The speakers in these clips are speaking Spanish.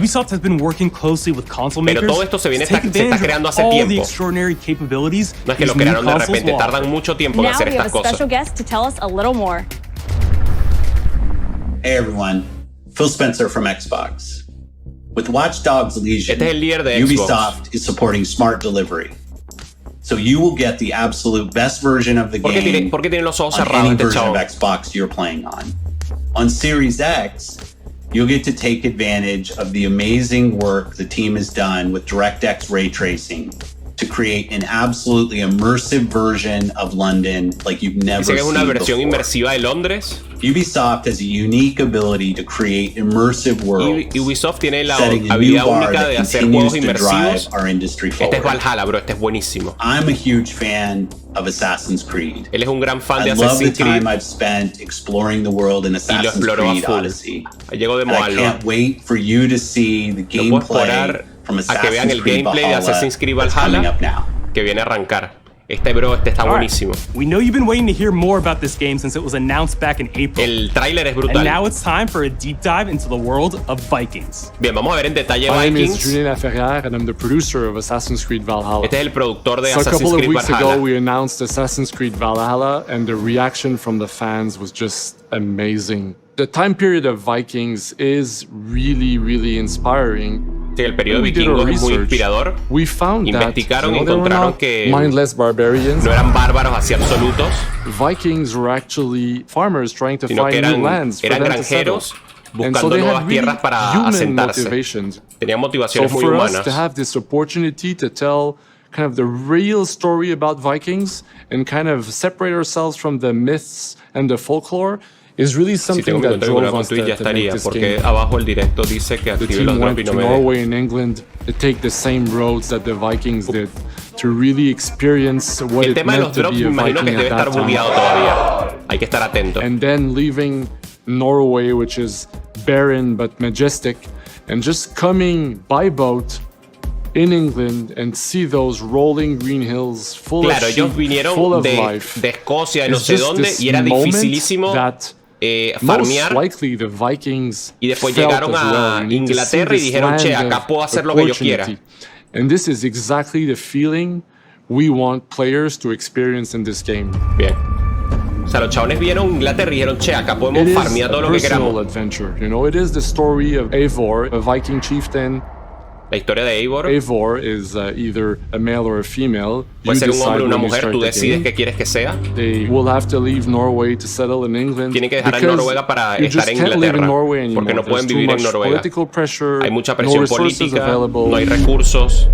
Ubisoft has been working closely with console makers. Pero todo esto se to take está creando hace all the tiempo. extraordinary capabilities No es que lo these new crearon de consoles repente, will tardan offer. mucho tiempo en Now hacer we have estas a special cosas. guest to tell us a little more. Hey everyone, Phil Spencer from Xbox. With Watch Dogs Legion, Este es el líder de Xbox. Ubisoft is supporting smart delivery. So you will get the absolute best version of the game ¿Por qué tiene los ojos on cerrados any este version chavo? of Xbox you're playing on. On Series X, you'll get to take advantage of the amazing work the team has done with DirectX ray tracing to create an absolutely immersive version of London like you've never Dice que es una seen versión before. inmersiva de Londres. Ubisoft has a unique ability to create immersive worlds, Ubisoft tiene la setting a new habilidad bar única that de hacer continues juegos to drive inmersivos. our industry Este es forward. Valhalla, bro, este es buenísimo. I'm a huge fan of Assassin's Creed. Él es un gran fan de I love the Assassin's Creed time I've spent exploring the world in y lo Assassin's exploró a Creed full. Odyssey. Llegó de And I Moalba. can't wait for you to see the No puedo gameplay esperar from a que vean Assassin's el Creed gameplay de Valhalla Assassin's Creed that's coming Valhalla up now. que viene a arrancar. Este está All right. buenísimo. We know you've been waiting to hear more about this game since it was announced back in April. El tráiler es And brutal. now it's time for a deep dive into the world of Vikings. Bien, vamos a ver en detalle My name is Vikings. Julien Laferrière, and I'm the producer of Assassin's Creed Valhalla. Este es el productor de So a Assassin's couple of Creed weeks Valhalla. ago, we announced Assassin's Creed Valhalla, and the reaction from the fans was just amazing. The time period of Vikings is really, really inspiring. Sí, el periodo We did our vikingo es muy research. inspirador. We found that Investigaron y they were encontraron not que mindless barbarians. no eran bárbaros así absolutos, Vikings were actually farmers trying to sino que find eran, new lands for eran them to settle. granjeros And so buscando they nuevas had really tierras para human asentarse. motivations. Tenían So motivaciones muy for us humanas. to have this opportunity to tell kind of the real story about Vikings and kind of separate ourselves from the myths and the folklore is really Si tengo something mi that cuenta de drove Google us con Twitch ya to make estaría, this porque game. abajo el directo dice que The active team los drops went y to no me deja. Norway and England to take the same roads that the Vikings did to really experience what El it tema de los meant to drops be me a imagino que Viking debe at estar that bugueado time. todavía. Hay que estar atento. And then leaving Norway, which is barren but majestic, and just coming by boat in England and see those rolling green hills full Claro, of ellos sheep, vinieron full of de life. Escocia, de no It's sé just dónde, this y era moment dificilísimo that farmear. most likely the Vikings Y después felt llegaron as a well. We need to see Inglaterra y this dijeron, che, land acá of puedo hacer lo que yo quiera. opportunity. And this is exactly the feeling we want players to experience in this game. Bien. O sea, los chabones vieron Inglaterra y dijeron, che, acá It podemos is farmear todo a lo que personal queramos. adventure. You know, it is the story of Eivor, a Viking chieftain. La historia de Eivor. Eivor is either a male or a female. You Puede ser un hombre decide o una when you mujer, start tú the decides game. qué quieres que sea. They will have to leave Norway to settle in England. Tienen que dejar en because Noruega para you estar just en can't live in Inglaterra, Norway anymore. porque no pueden There's too vivir en much Noruega. political pressure, Hay mucha no presión resources política, available. no hay recursos.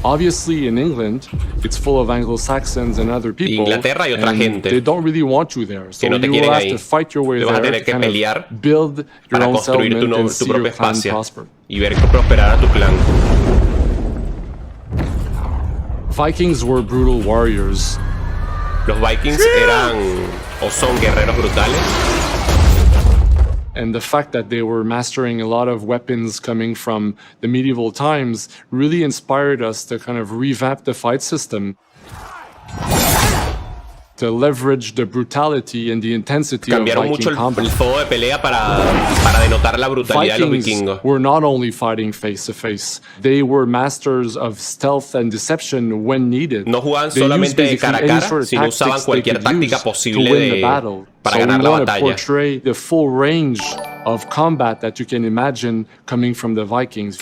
Obviously, in England, it's full of Anglo-Saxons and other people. Inglaterra hay otra and gente they don't really want you there. So que no te you quieren will have ahí. to fight your way Te vas a there tener to que kind of pelear build your para own construir settlement and tu see propio your clan espacio prosper. y ver prosperar a tu clan. Vikings were brutal warriors. Los Vikings eran o son guerreros brutales. And the fact that they were mastering a lot of weapons coming from the medieval times really inspired us to kind of revamp the fight system, to leverage the brutality and the intensity of Cambiaron mucho Viking el combat. fuego de pelea para denotar la brutalidad de los Vikings vikingos. were not only fighting face to face, they were masters of stealth and deception when needed. No jugaban They used solamente de cara a basically any cara, sort of sino usaban tactics they cualquier could táctica use posible to win the battle. para So ganar we la want to batalla. portray the full range of combat that you can imagine coming from the Vikings.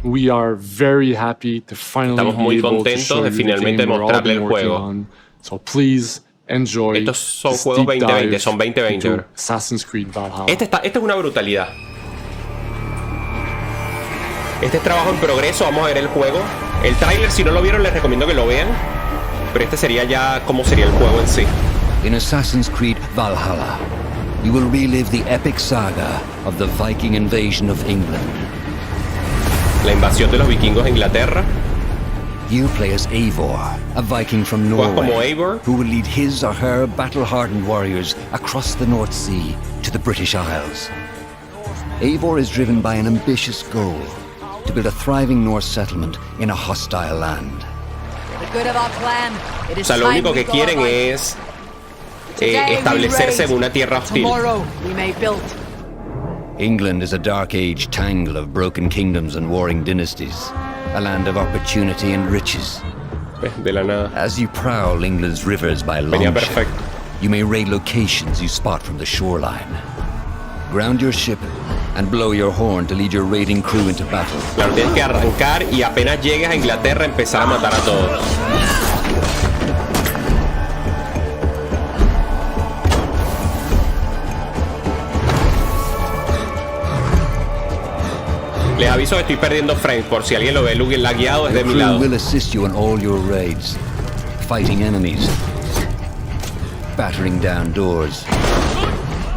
We are very happy to finally Estamos muy be able to contentos show de you the finalmente game we're all mostrarle been el working juego. on. So please enjoy Estos son this juegos deep 2020, dive son 2020. into Assassin's Creed Valhalla. Esta es una brutalidad. Este es trabajo en progreso, vamos a ver el juego. El tráiler, si no lo vieron, les recomiendo que lo vean. Pero este sería ya cómo sería el juego en sí. In Assassin's Creed Valhalla, you will relive the epic saga of the Viking invasion of England. La invasión de los vikingos a Inglaterra. You play as Eivor, a Viking from Juegas como Norway, Eivor, who will lead his or her battle-hardened warriors across the North Sea to the British Isles. Eivor is driven by an ambitious goal, to build a thriving Norse settlement in a hostile land. O sea, lo único que quieren es establecerse en una tierra hostil. England is a dark age tangle of broken kingdoms and warring dynasties, a land of opportunity and riches. De la nada. As you prowl England's rivers by longship, you may raid locations you spot from the shoreline. Ground your ship and blow your horn to lead your raiding crew into battle. Claro, tienes que arrancar y apenas llegues a Inglaterra empezar a matar a todos. Les aviso que estoy perdiendo frames, por si alguien lo ve lagueado es de mi lado. Will assist you in all your raids, fighting enemies, battering down doors,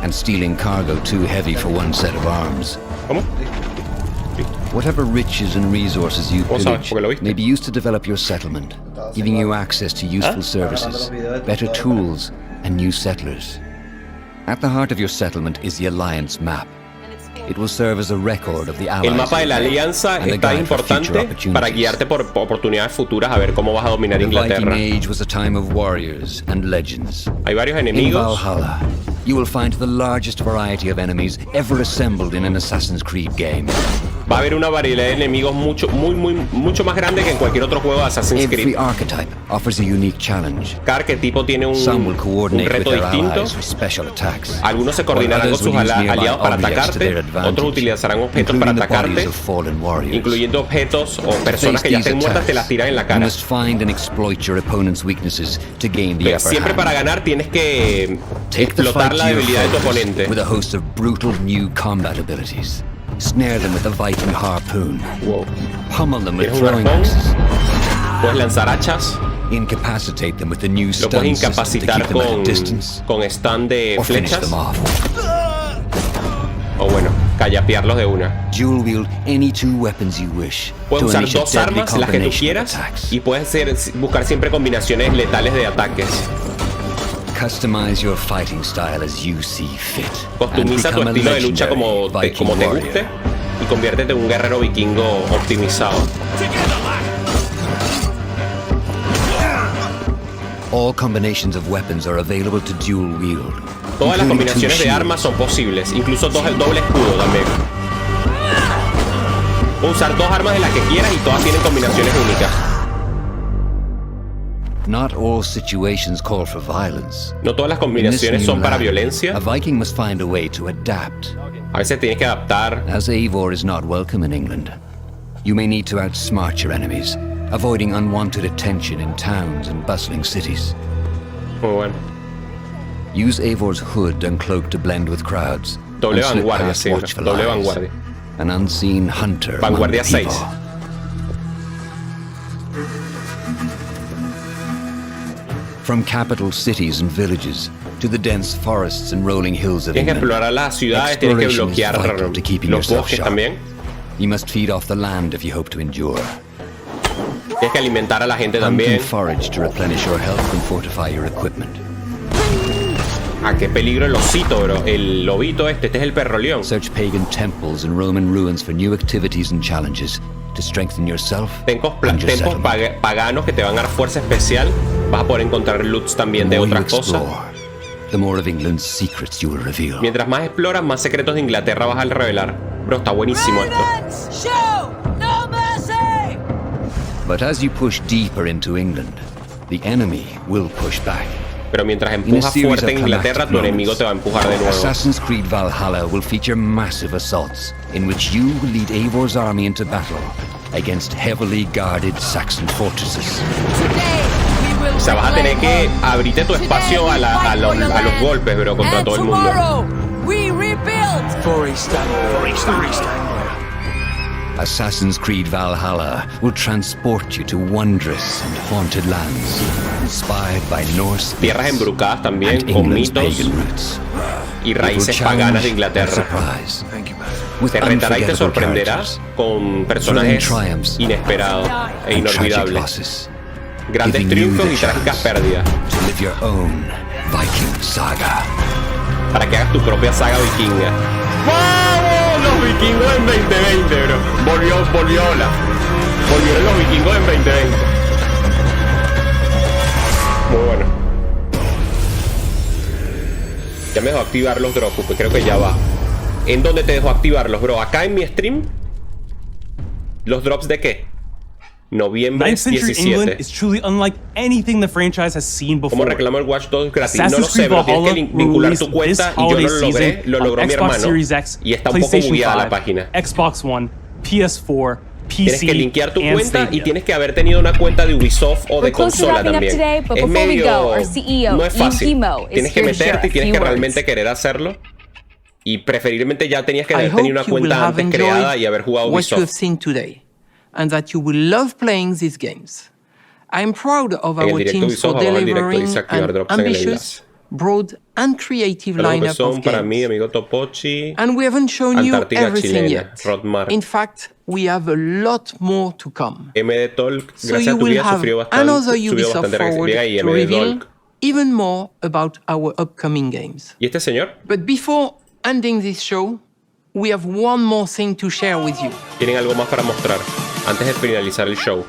and stealing cargo too heavy for one set of arms. ¿Cómo? Whatever riches and resources you pillage may be used to develop your settlement, giving you access to useful services, better tools, and new settlers. At the heart of your settlement is the Alliance map. It will serve as a record of the allies. El mapa de la alianza está importante para guiarte por oportunidades futuras a ver cómo vas a dominar Inglaterra. The Viking Age was a time of warriors and legends. Hay varios In enemigos. Valhalla, you will find the largest variety of enemies ever assembled in an Assassin's Creed game. Va a haber una variedad de enemigos mucho más grande que en cualquier otro juego de Assassin's Creed. Every archetype offers a unique challenge. Cada arquetipo tiene un reto distinto. Algunos se coordinarán con sus aliados para atacarte, otros utilizarán objetos para atacarte, incluyendo objetos o personas que ya estén muertas te las tiran en la cara. Pero siempre para ganar tienes que explotar la debilidad de tu oponente. With a host of brutal new combat abilities. Snare them with a Viking harpoon. Wow. Pummel them with ¿Tienes un throwing arpón? axes. Puedes lanzar hachas. Incapacitate them with the new Lo stun puedes system to incapacitar keep them at a distance. con stun de Or finish flechas. them off. O bueno, callapearlos de una. Dual wield any two weapons you wish. Puedes to usar unleash a dos deadly armas, las que tú combination of quieras, attacks. y puedes buscar siempre combinaciones letales de ataques. Customize your fighting style as you see fit. Customiza tu estilo de lucha como te guste y conviértete en un guerrero vikingo optimizado. All combinations of weapons are available to dual wield. Todas las including combinaciones two de armas son shields. posibles, incluso el doble escudo también. Puedes usar dos armas de las que quieras y todas tienen combinaciones únicas. Not all situations call for violence. No todas las In this combinaciones new son para land, violencia. a Viking must find a way to adapt. A veces tienes que adaptar. As Eivor is not welcome in England, you may need to outsmart your enemies, avoiding unwanted attention in towns and bustling cities. Muy bueno. Use Eivor's hood and cloak to blend with crowds. Doble and slip vanguardia, past sí. watchful Doble eyes. vanguardia. An unseen hunter among Vanguardia the people. 6. From capital cities and villages to the dense forests and rolling hills of Tienes que England, explorar las ciudades, tienes que exploration is bloquear vital to keeping los yourself bosques sharp. también. You must feed off the land if you hope to endure. Tienes que alimentar a la gente Hunt también. and forage to replenish your health and fortify your equipment. Ah, qué peligro el osito, bro. El lobito este es el perro león. Search pagan temples and Roman ruins for new activities and challenges to strengthen yourself Templos and your settlement. paganos que te van a dar fuerza especial. Vas a poder encontrar loots también de The more you otras cosas. explore, the more of England's secrets you will reveal. Mientras más exploras, más secretos de Inglaterra vas a revelar. Bro, está buenísimo esto. But as you push deeper into England, the enemy will push back. Pero mientras In a empujas series fuerte of en Inglaterra, tu climactic enemigo te va a empujar de nuevo. Assassin's Creed Valhalla will feature massive assaults in which you will lead Eivor's army into battle against heavily guarded Saxon fortresses. O sea, vas a tener que abrirte tu espacio a los golpes, bro, contra todo el mundo. Assassin's Creed Valhalla will transport you to wondrous and haunted lands, inspired by Norse Tierras myths embrucadas también, and con England's mitos pagan roots. y It will raíces challenge paganas de and Inglaterra. surprise, with Te retará y te unforgettable sorprenderá characters, con personajes triumphs, inesperados e and tragic inolvidables. losses, Grandes giving you triunfos the y trágicas chance pérdidas. to live your own Viking saga. Para que hagas tu propia saga vikinga. ¡Vámonos! los vikingos en 2020, bro. Volvió Ola. Volvieron los vikingos en 2020. Muy bueno. Ya me dejó activar los drops, pues creo que ya va. ¿En dónde te dejo activarlos, bro? Acá en mi stream. ¿Los drops de qué? Noviembre 17. ¿Cómo reclamo el Watch Dogs gratis? No lo sé, pero tienes que vincular tu cuenta y yo no lo logré. Lo logró mi hermano. Y está un poco bugueada la página. Xbox One, PS4, PC, tienes que linkear tu cuenta y tienes que haber tenido una cuenta de Ubisoft o de consola también. Es medio... no es fácil. Tienes que meterte y tienes que realmente querer hacerlo. Y preferiblemente ya tenías que haber tenido una cuenta antes creada y haber jugado Ubisoft. And that you will love playing these games. I am proud of our teams for delivering an ambitious, broad and creative lineup of games. And we haven't shown you everything yet. In fact, we have a lot more to come. So you will have another Ubisoft Forward to reveal even more about our upcoming games. ¿Y este señor? But before ending this show, we have one more thing to share with you. Tienen algo más para mostrar antes de finalizar el show.